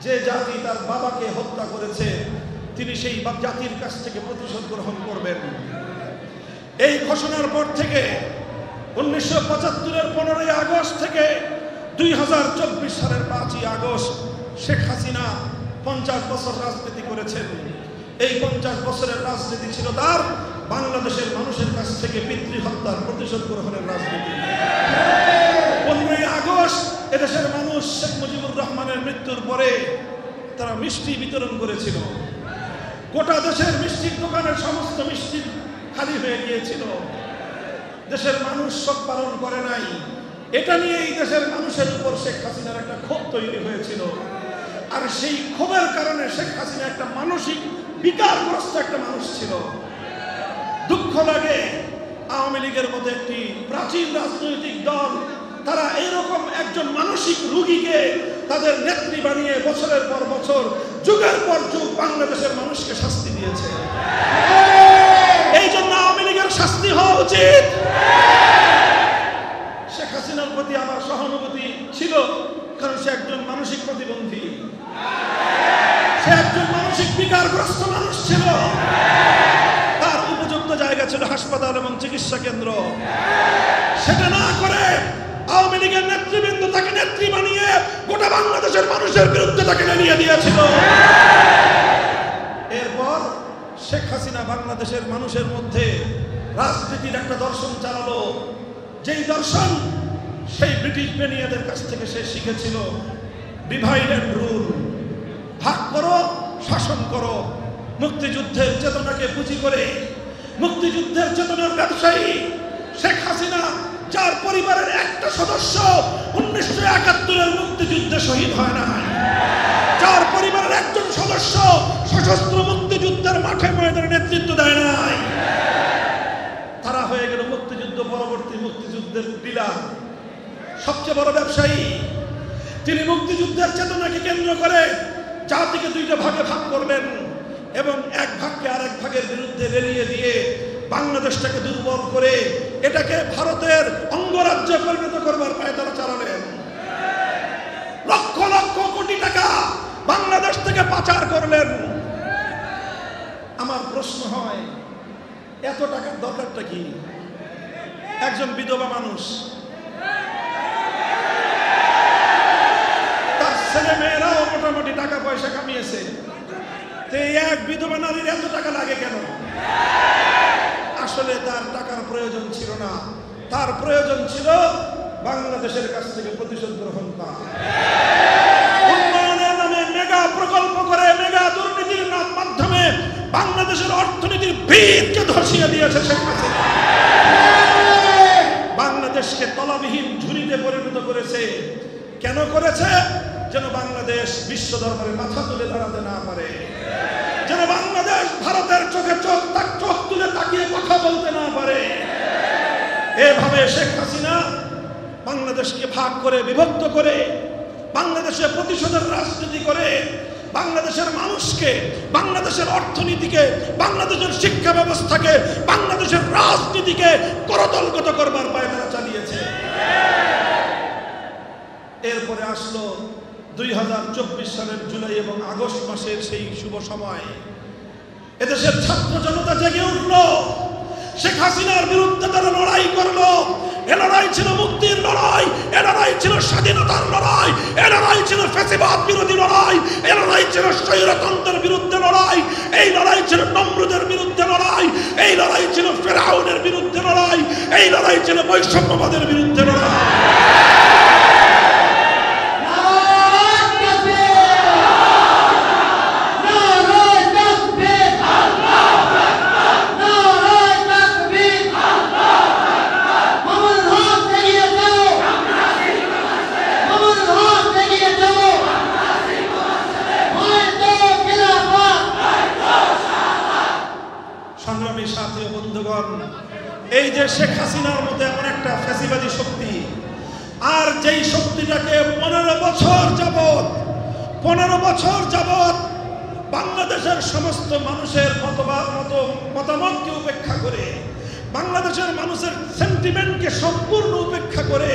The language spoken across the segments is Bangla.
যে জাতি তার বাবাকে হত্যা করেছে তিনি সেই জাতির কাছ থেকে প্রতিশোধ গ্রহণ করবেন। এই ঘোষণার পর থেকে 1975-এর 15ই আগস্ট থেকে 2024 সালের 5ই আগস্ট শেখ হাসিনা 50 বছর রাজনীতি করেছেন। এই 50 বছরের রাজনীতি ছিল তার বাংলাদেশের মানুষের কাছ থেকে পিতৃহত্যার প্রতিশোধ গ্রহণের রাজনীতি। 15ই আগস্ট এদেশের মানুষ শেখ মুজিবুর রহমানের মৃত্যুর পরে তারা মিষ্টি বিতরণ করেছিল। গোটা দেশের মিষ্টির দোকানের সমস্ত মিষ্টি খালি হয়ে গিয়েছিল। দেশের মানুষ শোক পালন করে নাই। এটা নিয়েই দেশের মানুষের উপর শেখ হাসিনার একটা ক্ষোভ তৈরি হয়েছিল। আর সেই ক্ষোভের কারণে শেখ হাসিনা একটা মানসিক বিকারগ্রস্ত একটা মানুষ ছিল। দুঃখ লাগে আওয়ামী লীগের মতো একটি প্রাচীন রাজনৈতিক দল তারা এরকম একজন মানসিক রোগীকে তাদের নেত্রী বানিয়ে বছরের পর বছর যুগের পর যুগ বাংলাদেশের মানুষকে শাস্তি দিয়েছে। এই জন্য আওয়ামী লীগের শাস্তি হওয়া উচিত। শেখ হাসিনার প্রতি আমার সহানুভূতি ছিল, কারণ সে একজন মানসিক প্রতিবন্ধী, সে একজন মানসিক বিকারগ্রস্ত মানুষ ছিল। তার উপযুক্ত জায়গা ছিল হাসপাতাল এবং চিকিৎসা কেন্দ্র। সেটা না করে আওয়ামী লীগের নেতৃবৃন্দ তাকে নেত্রী বানিয়ে গোটা বাংলাদেশের মানুষের বিরুদ্ধে তাকে নিয়ে দিয়েছিল। এরপর শেখ হাসিনা বাংলাদেশের মানুষের মধ্যে রাজনীতির একটা দর্শন চালালো, যেই দর্শন সেই ব্রিটিশ বেনিয়াদের কাছ থেকে সে শিখেছিল। ডিভাইড এন্ড রুল, ভাগ করো শাসন করো। মুক্তিযুদ্ধের চেতনাকে পুঁজি করে, মুক্তিযুদ্ধের চেতনার ব্যবসায়ী শেখ হাসিনা, যার পরিবারের একটা সদস্য 1971-এর মুক্তিযুদ্ধে শহীদ হয় নাই, যার পরিবারের একজন সদস্য সশস্ত্র মুক্তিযুদ্ধের মাঠে ময়দানে নেতৃত্ব দেয় নাই, তারা হয়ে গেল মুক্তিযুদ্ধ পরবর্তী মুক্তিযুদ্ধের ডিলার, সবচেয়ে বড় ব্যবসায়ী। তিনি মুক্তিযুদ্ধের চেতনাকে কেন্দ্র করে জাতিকে দুইটা ভাগে ভাগ করলেন এবং এক ভাগকে আরেক ভাগের বিরুদ্ধে লেলিয়ে দিয়ে বাংলাদেশটাকে দুর্বল করে এটাকে ভারতের অঙ্গরাজ্যে পরিণত করবার পায়ে তারা চালালেন। লক্ষ লক্ষ কোটি টাকা বাংলাদেশ থেকে পাচার করলেন। আমার প্রশ্ন হয়, এত টাকার দরকারটা কি? একজন বিধবা মানুষ, তার ছেলে মেয়েরাও মোটামুটি টাকা পয়সা কামিয়েছে, তো এক বিধবা নারীর এত টাকা লাগে কেন? আসলে তার টাকার প্রয়োজন ছিল না, তার প্রয়োজন ছিল বাংলাদেশের কাছ থেকে প্রতিশোধ গ্রহণ করা। উন্নয়নের নামে মেগা প্রকল্প করে মেগা দুর্নীতির মাধ্যমে বাংলাদেশের অর্থনীতির ভিতকে ধসিয়ে দিয়েছে শেখ হাসিনা। বাংলাদেশকে তলাবিহীন ঝুড়িতে পরিণত করেছে। কেন করেছে? যেন বাংলাদেশ বিশ্ব দরবারে মাথা তুলে দাঁড়াতে না পারে, যেন বাংলাদেশ ভারতের চোখে চোখ তুলে তাকিয়ে কথা বলতে না পারে। এভাবে শেখ হাসিনা বাংলাদেশকে ভাগ করে বিভক্ত করে বাংলাদেশে প্রতিশোধের রাজনীতি করে বাংলাদেশের মানুষকে, বাংলাদেশের অর্থনীতিকে, বাংলাদেশের শিক্ষা ব্যবস্থাকে, বাংলাদেশের রাজনীতিকে করতলগত করবার পায়তারা চালিয়েছে। এরপরে আসলো 2024 সালের জুলাই এবং আগস্ট মাসের সেই শুভ সময়। এদেশের ছাত্র জনতা জেগে উঠল, শেখ হাসিনার বিরুদ্ধে তারা লড়াই করলো। এ লড়াই ছিল মুক্তির লড়াই, এ লড়াই ছিল স্বাধীনতার লড়াই, এ লড়াই ছিল ফ্যাসিবাদ বিরোধী লড়াই, এ লড়াই ছিল স্বৈরতন্ত্রের বিরুদ্ধে লড়াই, এই লড়াই ছিল নমরুদের বিরুদ্ধে লড়াই, এই লড়াই ছিল ফেরাউনের বিরুদ্ধে লড়াই, এই লড়াই ছিল বৈষম্যবাদের বিরুদ্ধে লড়াই। এই যে শেখ হাসিনার মতো এমন একটা ফ্যাসিবাদী শক্তি, আর যেই শক্তিটাকে 15 বছর যাবত বাংলাদেশের সমস্ত মানুষের মতামতকে উপেক্ষা করে, বাংলাদেশের মানুষের সেন্টিমেন্টকে সম্পূর্ণ উপেক্ষা করে,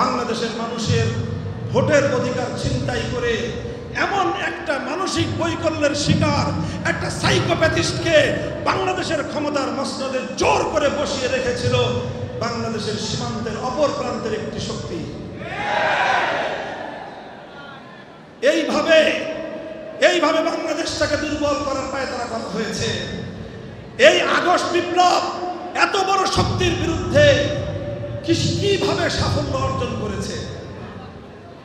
বাংলাদেশের মানুষের ভোটের অধিকার ছিনতাই করে এমন একটা মানসিক বৈকল্যের শিকার একটা সাইকোপ্যাথিস্টকে বাংলাদেশের ক্ষমতার মসনদে জোর করে বসিয়ে রেখেছিল বাংলাদেশের সীমান্তের অপর প্রান্তের একটি শক্তি। এইভাবে বাংলাদেশটাকে দুর্বল করার পায়তারা করা হয়েছে। এই আগস্ট বিপ্লব এত বড় শক্তির বিরুদ্ধে কিভাবে সাফল্য অর্জন করেছে,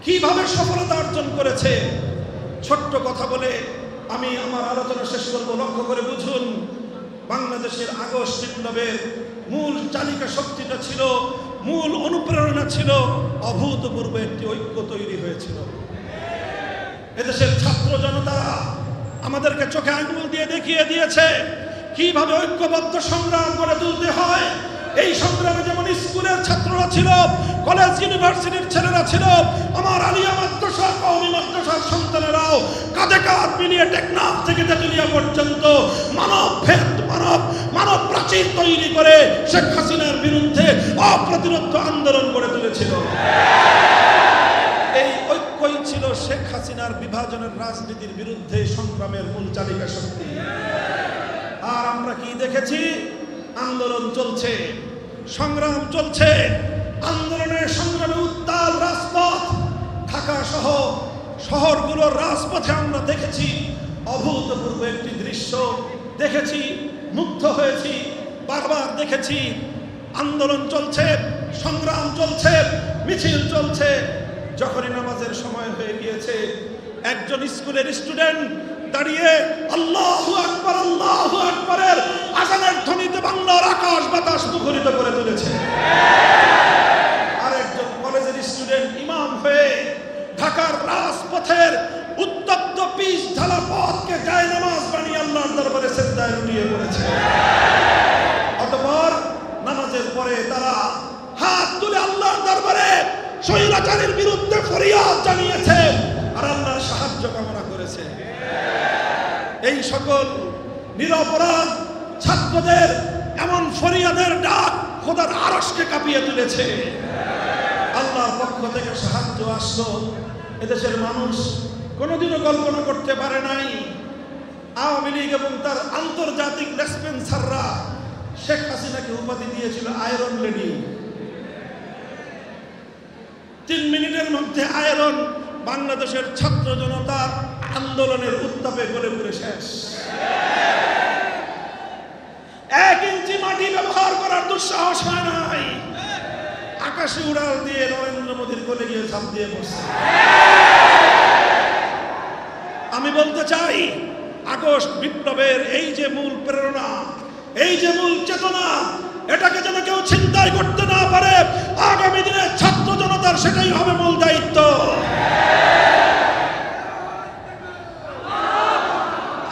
কিভাবে সফলতা অর্জন করেছে। ছোট্ট কথা বলে আমি আমার আলোচনা শেষ করব। লক্ষ্য করে বুঝুন, বাংলাদেশের আগস্ট বিপ্লবের মূল চালিকা শক্তিটা ছিল, মূল অনুপ্রেরণা ছিল অভূতপূর্ব একটি ঐক্য তৈরি হয়েছিল। এদেশের ছাত্র জনতা আমাদেরকে চোখে আঙুল দিয়ে দেখিয়ে দিয়েছে কিভাবে ঐক্যবদ্ধ সংগ্রাম করে তুলতে হয়। এই সংগ্রামে যেমন স্কুলের ছাত্ররা ছিল, কলেজ ইউনিভার্সিটির ছেলেরা ছিল, আমার আলিয়া মাদ্রাসা কওমি মাদ্রাসার সন্তানেরাও কাঁধে কাঁধ মিলিয়ে টেকনাফ থেকে তেতুলিয়া পর্যন্ত মানব প্রাচীর তৈরি করে শেখ হাসিনার বিরুদ্ধে অপ্রতিরোধ্য আন্দোলন গড়ে তুলেছিল। এই ঐক্যই ছিল শেখ হাসিনার বিভাজনের রাজনীতির বিরুদ্ধে সংগ্রামের মূল চালিকা শক্তি। আর আমরা কি দেখেছি? আন্দোলন চলছে, সংগ্রাম চলছে, আন্দোলনের সংগ্রামে উত্তাল রাজপথ। ঢাকা সহ শহরগুলোর রাজপথে আমরা দেখেছি অভূতপূর্ব একটি দৃশ্য দেখেছি, মুগ্ধ হয়েছি, বারবার দেখেছি। আন্দোলন চলছে, সংগ্রাম চলছে, মিছিল চলছে। যখনই নামাজের সময় হয়ে গিয়েছে, একজন স্কুলের স্টুডেন্ট দাঁড়িয়ে আল্লাহু আকবার আল্লাহু আকবারের আযানের ধ্বনিতে বাংলার আকাশ বাতাস মুখরিত করে তুলেছে। আর একজন কলেজের স্টুডেন্ট ইমাম হয়ে ঢাকার রাজপথের উত্তপ্ত পিচ ঢালা পথকে জায়নামাজ বানিয়ে আল্লাহর দরবারে সিজদায় লুটিয়ে পড়েছে। অতঃপর নামাজের পরে তারা হাত তুলে আল্লাহর দরবারে স্বৈরাচারের বিরুদ্ধে ফরিয়াদ জানিয়েছে আর আল্লাহর সাহায্য কামনা করেছে। এই সকল নিরপরাধ ছাত্রদের এমন ফরিয়াদের ডাক খোদার আরশকে কাঁপিয়ে তুলেছে। আল্লাহর পক্ষ থেকে সাহায্য আসলো। এদেশের মানুষ কোনোদিনও কল্পনা করতে পারে নাই আওয়ামী লীগ এবং তার আন্তর্জাতিক লেসপেন্সাররা শেখ হাসিনাকে উপাধি দিয়েছিল আয়রন লেডি। 3 মিনিটের মধ্যে আয়রন বাংলাদেশের ছাত্র জনতার আন্দোলনের উত্তাপে গলে পুড়ে শেষ। 1 ইঞ্চি মাটি ব্যবহার করার দুঃসাহস হয় নাই। আকাশে উড়াল দিয়ে নরেন্দ্র মোদীর কোলে গিয়ে ঝাঁপ দিয়ে বসছে। আমি বলতে চাই, আগস্ট বিপ্লবের এই যে মূল প্রেরণা, এই যে মূল চেতনা, এটাকে যেন কেউ ছিনতাই করতে না পারে। আগামী দিনে ছাত্র জনতার সেটাই হবে মূল দায়িত্ব।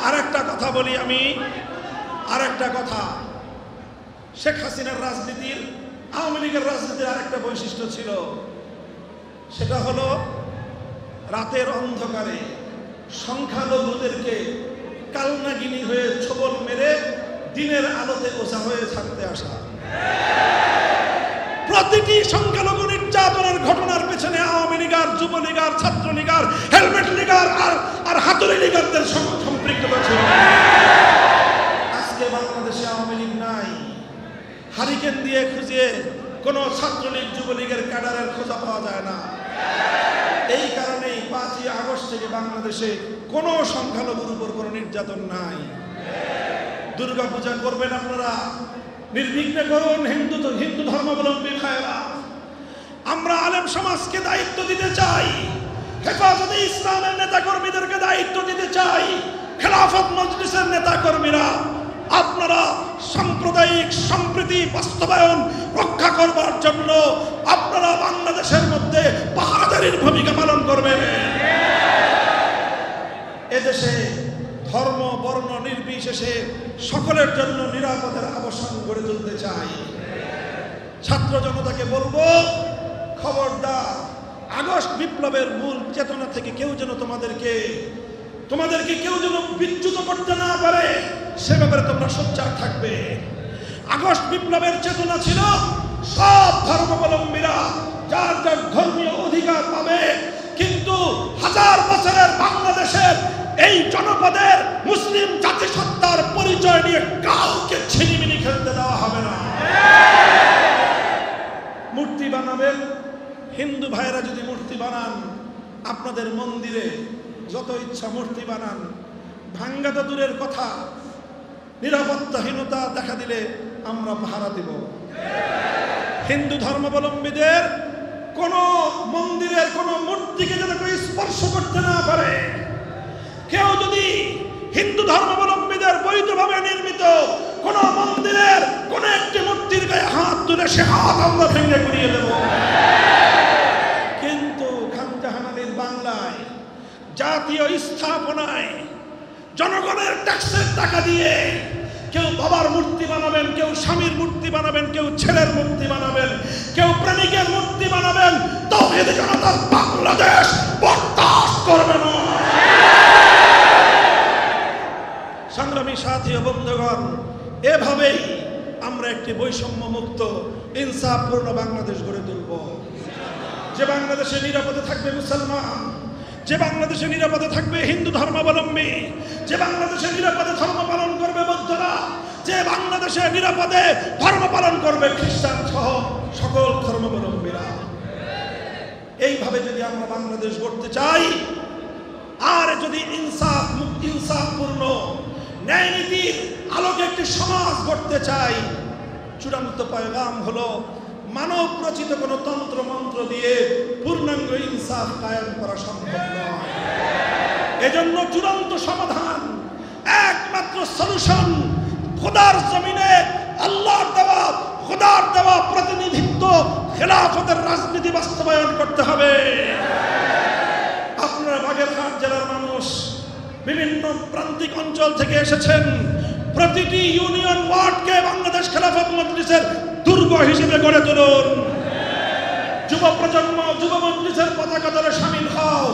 আরেকটা কথা বলি আমি, আরেকটা কথা, শেখ হাসিনার রাজনীতির, আওয়ামী লীগের রাজনীতির আরেকটা বৈশিষ্ট্য ছিল, সেটা হলো রাতের অন্ধকারে সংখ্যালঘুদেরকে কালনাগিনী হয়ে ছোবল মেরে দিনের আলোতে ওঝা হয়ে থাকতে আসা। প্রতিটি সংখ্যালঘু নির্যাতনের ঘটনার পেছনে আওয়ামী লীগার, যুবলীগার, ছাত্রলীগার, হেলমেট লীগার আর হাতুড়ি লীগারদের সম্পৃক্ততা ছিল। আজকে বাংলাদেশে আওয়ামী লীগ নাই। হারিকেন দিয়ে খুঁজে কোনো ছাত্রলীগ, যুবলীগের ক্যাডারের খোঁজা পাওয়া যায় না। এই কারণেই 5ই আগস্ট থেকে বাংলাদেশে কোনো সংখ্যালঘুর উপর কোনো নির্যাতন নাই। দুর্গা পূজা করবেন আপনারা, নির্বিঘ্নে করুন। হিন্দু ধর্মাবলম্বী ভাইয়েরা, আমরা আলেম সমাজকে দায়িত্ব দিতে চাই, হেফাজতে ইসলামের নেতা কর্মীদেরকে দায়িত্ব দিতে চাই। খেলাফত মজলিসের নেতা কর্মীরা, আপনারা সাম্প্রদায়িক সম্প্রীতি বাস্তবায়ন রক্ষা করবার জন্য আপনারা বাংলাদেশের মধ্যে পাহারাদারির ভূমিকা পালন করবেন। এদেশে ধর্ম বর্ণ নির্বিশেষে সকলের জন্য নিরাপদের আবাসন গড়ে তুলতে চাই। ছাত্র জনতাকে বলবো, খবরদার, আগস্ট বিপ্লবের মূল চেতনা থেকে কেউ যেন তোমাদেরকে কেউ যেন বিচ্যুত করতে না পারে, সে ব্যাপারে তোমরা সোচ্চার থাকবে। আগস্ট বিপ্লবের চেতনা ছিল সব ধর্মাবলম্বীরা যার যার ধর্মীয় অধিকার পাবে, কিন্তু 1000 বছরের বাংলাদেশ হিন্দু ভাইরা যদি মূর্তি বানান, আপনাদের মন্দিরে যত ইচ্ছা মূর্তি বানান, ভাঙ্গা তো দূরের কথা, নিরাপত্তাহীনতা দেখা দিলে আমরা পাহারা দিব। হিন্দু ধর্মাবলম্বীদের কোন মন্দিরের কোন মূর্তিকে যেন কেউ স্পর্শ করতে না পারে। কেউ যদি হিন্দু ধর্মাবলম্বীদের বৈধভাবে নির্মিত কোন মন্দিরের কোন একটি মূর্তির গায়ে হাত তুলে সে হাত আমরা ভেঙে গুড়িয়ে দেব। কিন্তু খান জাহান আলীর বাংলায় জাতীয় স্থাপনায় জনগণের ট্যাক্সের টাকা দিয়ে কেউ বাবার মূর্তি বানাবেন, কেউ স্বামীর মূর্তি বানাবেন, কেউ ছেলের মূর্তি বানাবেন, কেউ প্রেমিকের মূর্তি বানাবেন, তাওহীদ জনতার বাংলাদেশ বরদাস্ত করবে না। সংগ্রামী সাথী ও বন্ধুগণ, এভাবেই আমরা একটি বৈষম্য মুক্ত ইনসাফপূর্ণ বাংলাদেশ গড়ে তুলব, যে বাংলাদেশে নিরাপদে থাকবে মুসলমান, যে বাংলাদেশে নিরাপদে থাকবে হিন্দু ধর্মাবলম্বী, যে বাংলাদেশে নিরাপদে ধর্ম পালন করবে বৌদ্ধরা, যে বাংলাদেশে নিরাপদে ধর্ম পালন করবে খ্রিস্টান সহ সকল ধর্মাবলম্বীরা। এইভাবে যদি আমরা বাংলাদেশ গড়তে চাই, আর যদি ইনসাফপূর্ণ ন্যায় নীতির আলোকে একটি সমাজ গড়তে চাই, চূড়ান্ত পয়গাম হলো মানব রচিত কোন তন্ত্র মন্ত্র দিয়ে পূর্ণাঙ্গ ইনসাফ কায়েম করা সম্ভব নয়। এজন্য চূড়ান্ত সমাধান, একমাত্র সলিউশন, খোদার জমিনে আল্লাহর দেওয়া প্রতিনিধিত্ব খেলাফতের রাজনীতি বাস্তবায়ন করতে হবে। আপনারা বাগেরহাট জেলার মানুষ বিভিন্ন প্রান্তিক অঞ্চল থেকে এসেছেন। প্রতিটি ইউনিয়ন ওয়ার্ডকে বাংলাদেশ খেলাফত মজলিসের দুর্গ হিসেবে গড়ে তুলুন। যুব প্রজন্ম যুব মজলিসের পতাকা তলে শামিল হও।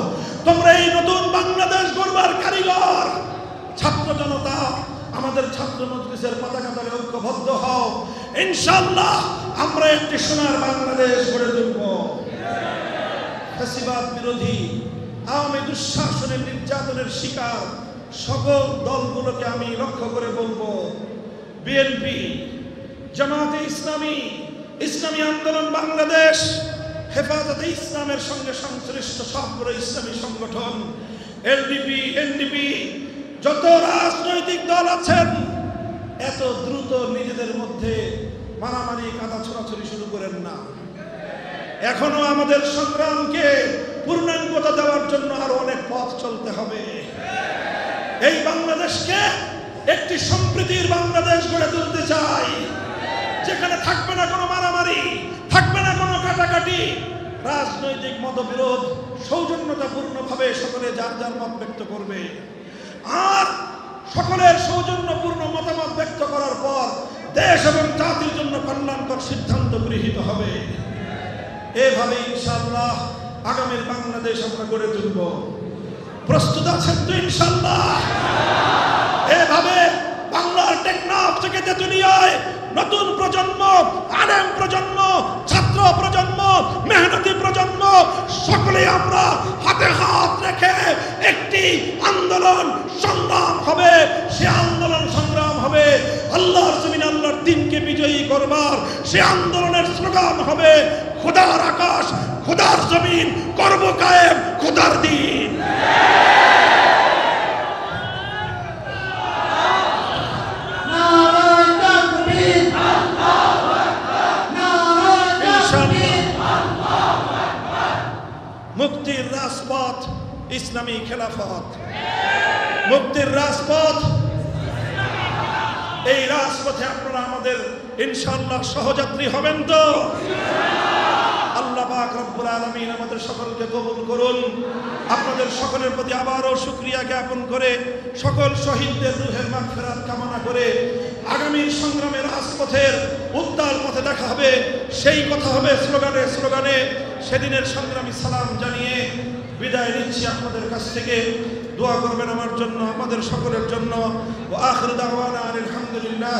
তোমরা এই নতুন বাংলাদেশ গড়বার কারিগর। ছাত্র জনতা আমাদের ছাত্র মজলিসের পতাকা তলে ঐক্যবদ্ধ হও। ইনশাআল্লাহ আমরা একটি সোনার বাংলাদেশ গড়ে তুলব। ফ্যাসিবাদ বিরোধী আওয়ামী দুঃশাসনের নির্যাতনের শিকার সকল দলগুলোকে আমি লক্ষ্য করে বলবো, বিএনপি, জামাতে ইসলামী, ইসলামী আন্দোলন বাংলাদেশ, হেফাজতে ইসলামের সঙ্গে সংশ্লিষ্ট সবগুলো ইসলামী সংগঠন, এলডিপি, এনডিপি, যত রাজনৈতিক দল আছেন, এত দ্রুত নিজেদের মধ্যে মারামারি কাদা ছোড়াছড়ি শুরু করেন না। এখনো আমাদের সংগ্রামকে পূর্ণাঙ্গতা দেওয়ার জন্য আরো অনেক পথ চলতে হবে। এই বাংলাদেশকে একটি সম্প্রীতির বাংলাদেশ গড়ে তুলতে চাই, যেখানে থাকবে না কোনো মারামারি, থাকবে না কোনো কাটাকাটি, রাজনৈতিক মতবিরোধ সৌজন্যতাপূর্ণভাবে সকলে যার যার মত ব্যক্ত করবে। আর সকলের সৌজন্যপূর্ণ মতামত ব্যক্ত করার পর দেশ এবং জাতির জন্য কল্যাণকর সিদ্ধান্ত গৃহীত হবে। এভাবে ইনশাআল্লাহ আগামীর বাংলাদেশ আমরা গড়ে তুলব। প্রস্তুত আছেন তো ইনশাআল্লাহ? এভাবে বাংলার টেকনাফ থেকে তেতুলিয়ায় নতুন প্রজন্ম, আলেম প্রজন্ম, ছাত্র প্রজন্ম, মেহনতি প্রজন্ম সকলে আমরা হাতে হাত রেখে একটি আন্দোলন সংগ্রাম হবে। সে আন্দোলন সংগ্রাম হবে আল্লাহর জমিনে আল্লাহর দ্বীনকে বিজয়ী করবার। সে আন্দোলনের স্লোগান হবে খোদার আকাশ, খোদার জমিন, করব কায়েম খোদার দ্বীন। মুক্তির রাজপথ ইসলামী খেলাফত, মুক্তির রাজপথ। এই রাজপথে আপনারা আমাদের ইনশাআল্লাহ সহযাত্রী হবেন তো? আল্লাহ পাক রব্বুল আলামিন আমাদের সকলকে কবুল করুন। আপনাদের সকলের প্রতি আবারও শুকরিয়া জ্ঞাপন করে, সকল শহীদদের রূহের মাগফিরাত কামনা করে আগামীর সংগ্রামের রাজপথের উত্তাল পথে দেখা হবে। সেই কথা হবে স্লোগানে স্লোগানে। সেদিনের সংগ্রামী সালাম জানিয়ে বিদায় নিচ্ছি আপনাদের কাছ থেকে। দোয়া করবেন আমার জন্য, আমাদের সকলের জন্য। ওয়া আখিরু দাওয়ানা আলহামদুলিল্লাহ।